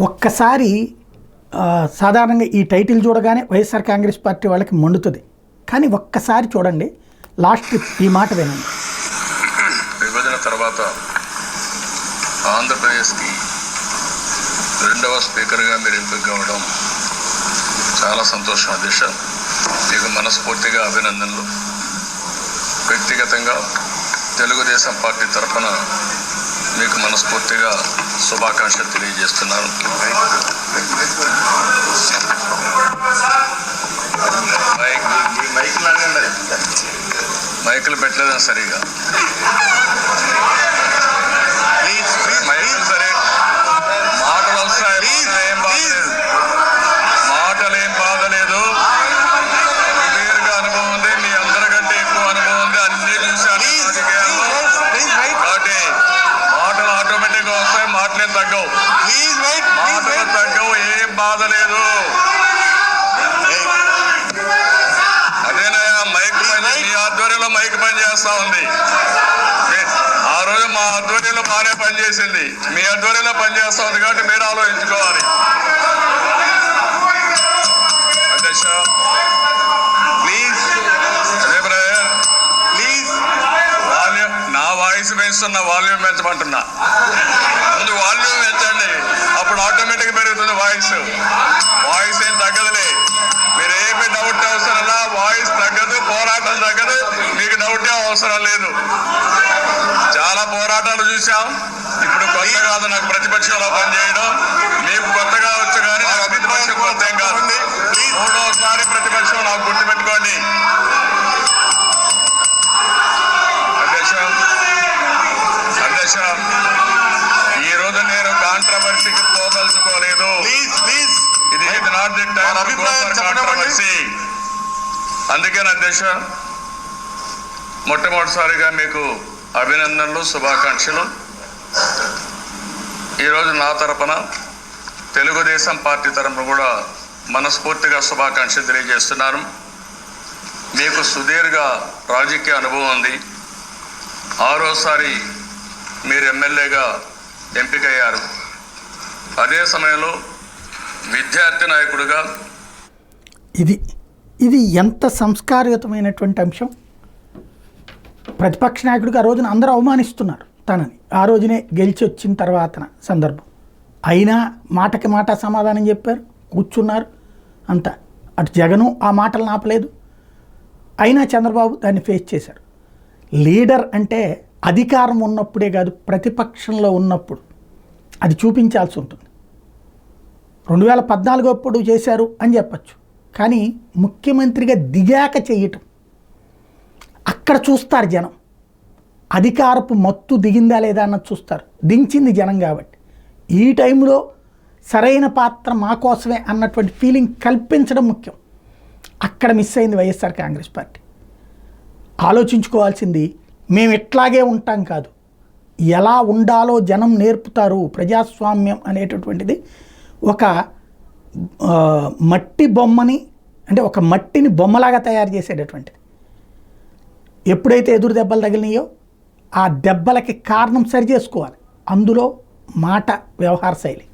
ఒక్కసారి సాధారణంగా ఈ టైటిల్ చూడగానే వైఎస్ఆర్ కాంగ్రెస్ పార్టీ వాళ్ళకి మండుతుంది. కానీ ఒక్కసారి చూడండి, లాస్ట్ ఈ మాట వినండి. విభజన తర్వాత ఆంధ్రప్రదేశ్కి రెండవ స్పీకర్గా మీరు ఎంపిక కావడం చాలా సంతోషం అధ్యక్ష. మీకు మనస్ఫూర్తిగా అభినందనలు. వ్యక్తిగతంగా తెలుగుదేశం పార్టీ తరఫున మీకు మనస్ఫూర్తిగా శుభాకాంక్షలు తెలియజేస్తున్నాను. మైకులు పెట్టలేదని సరిగా మైకులు సరే మాటలు వస్తాయి, ఏం బాధలేదు, మాటలేం బాధలేదు. సుదీర్ఘ అనుభవం ఉంది, మీ అందరికంటే ఎక్కువ అనుభవం ఉంది, అన్ని చూశాను రాజకీయాల్లో. కాబట్టి మాటలు ఆటోమేటిక్గా వస్తాయి, మాటలేం తగ్గవు, మాటలు తగ్గవు, ఏం బాధ లేదు. అదేనయ్యా మైక్ పని, మీ ఆధ్వర్యంలో మైక్ పని చేస్తా ఉంది. ఆ రోజు మా ఆధ్వర్యంలో బాగానే పనిచేసింది, మీ ఆధ్వర్యంలో పనిచేస్తా ఉంది. కాబట్టి మీరు ఆలోచించుకోవాలి. అధ్యక్ష ప్లీజ్, అదే బ్రదర్ ప్లీజ్, వాల్యూమ్, నా వాయిస్ పెంచుతున్నా, వాల్యూమ్ పెంచమంటున్నా. ముందు వాల్యూమ్ పెంచండి, అప్పుడు ఆటోమేటిక్గా పెరుగుతుంది వాయిస్. వాయిస్ ఏం తగ్గదులే, మీరు ఏమి డౌట్ అవసరంలా, వాయిస్ తగ్గదు, పోరాటం తగ్గదు, మీకు డౌటే అవసరం లేదు. చాలా పోరాటాలు చూసాం. ఇప్పుడు కొత్త కాదు నాకు ప్రతిపక్షంలో పనిచేయడం, మీకు కొత్తగా వచ్చు కానీ నాకు ప్రతిపక్షం కొత్త ఏం కాదు. మూడోసారి ప్రతిపక్షం నాకు గుర్తుపెట్టుకోండి. అధ్యక్ష ఈ రోజు నేను కాంట్రవర్సీకి పోదలుచుకోలేదు. ఇది not the time for controversy. అందుకని అధ్యక్ష మొట్టమొదటిసారిగా మీకు అభినందనలు, శుభాకాంక్షలు. ఈరోజు నా తరపున తెలుగుదేశం పార్టీ తరపున కూడా మనస్ఫూర్తిగా శుభాకాంక్షలు తెలియజేస్తున్నాను. మీకు సుదీర్ఘ రాజకీయ అనుభవం ఉంది. 6వసారి మీరు ఎమ్మెల్యేగా ఎంపికయ్యారు. అదే సమయంలో విద్యార్థి నాయకుడిగా ఇది ఎంత సంస్కారయుతమైనటువంటి అంశం. ప్రతిపక్ష నాయకుడికి ఆ రోజున అందరూ అవమానిస్తున్నారు తనని, ఆ రోజునే గెలిచి వచ్చిన తర్వాత సందర్భం. అయినా మాటకి మాట సమాధానం చెప్పారు, కూర్చున్నారు అంతా. అటు జగను ఆ మాటలు ఆపలేదు, అయినా చంద్రబాబు దాన్ని ఫేస్ చేశారు. లీడర్ అంటే అధికారం ఉన్నప్పుడే కాదు, ప్రతిపక్షంలో ఉన్నప్పుడు అది చూపించాల్సి ఉంటుంది. 2014 అప్పుడు చేశారు అని చెప్పచ్చు, కానీ ముఖ్యమంత్రిగా దిగాక చేయటం అక్కడ చూస్తారు జనం. అధికారపు మత్తు దిగిందా లేదా అన్నది చూస్తారు. దించింది జనం కాబట్టి ఈ టైంలో సరైన పాత్ర మా కోసమే అన్నటువంటి ఫీలింగ్ కల్పించడం ముఖ్యం. అక్కడ మిస్ అయింది వైఎస్ఆర్ కాంగ్రెస్ పార్టీ. ఆలోచించుకోవాల్సింది మేము ఇట్లాగే ఉంటాం కాదు, ఎలా ఉండాలో జనం నేర్పుతారు. ప్రజాస్వామ్యం అనేటటువంటిది ఒక మట్టి బొమ్మని, అంటే ఒక మట్టిని బొమ్మలాగా తయారు చేసేటటువంటిది. ఎప్పుడైతే ఎదురు దెబ్బలు తగిలినాయో ఆ దెబ్బలకి కారణం సరి చేసుకోవాలి. అందులో మాట, వ్యవహార శైలి.